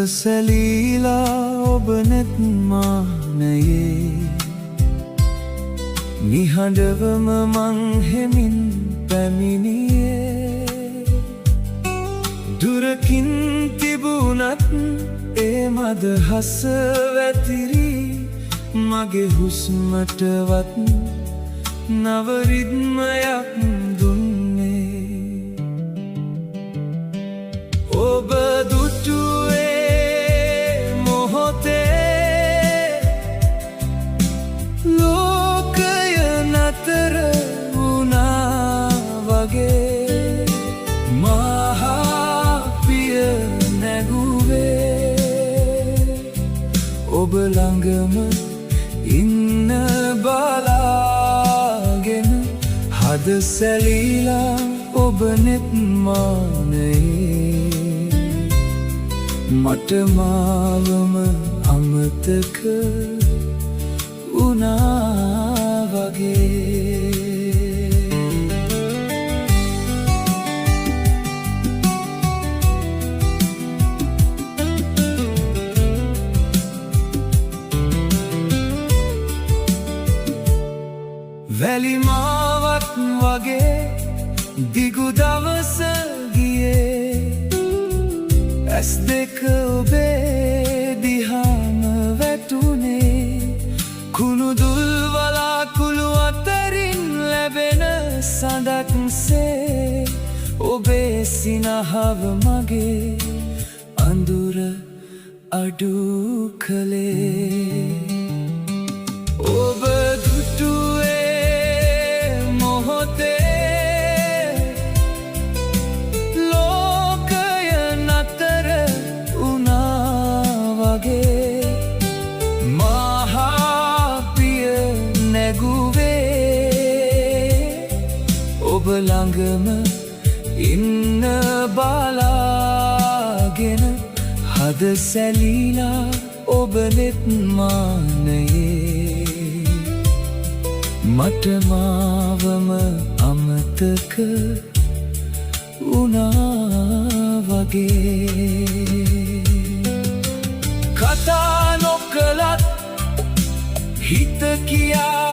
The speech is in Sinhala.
සැලීලා ඔබ නැත් මානයේ නිහඬවම මං හෙමින් පැමිණියේ දුරකින් තිබුණත් ඒ මදහස වැතිරි මගේ හුස්මටවත් නව රිද්මයක් දුන්නේ ඔබ දුටුවේ මොහොතේ ලෝකය නතර වුණා වගේ මහා පිය නැගුවේ ඔබ ළඟම ඉන්න බලාගෙන හද සැලීලා ඔබ නෙත් මානයේ මට මාවම අමතක වුණා වගේ වැලි මාවත් වගේ දිගු දවස ගියේ ඇස් දෙක ඔබේ දිහාම වැටුනේ කුණුදුල් වලාකුළු අතරින් ලැබෙන සඳක්සේ ඔබේ සිනහව මගේ අඳුර අඩු කළේ ඔබ දුටුවේ මොහොතේ ලෝකය නතර වුණා වගේ මහා පිය නැගුවේ ඔබ ළඟම ඉන්න බලාගෙන හද සැලීලා ඔබ නෙත් මානයේ මට මාවම අමතක වුණා වගේ කතා නොකලත් හිත කියා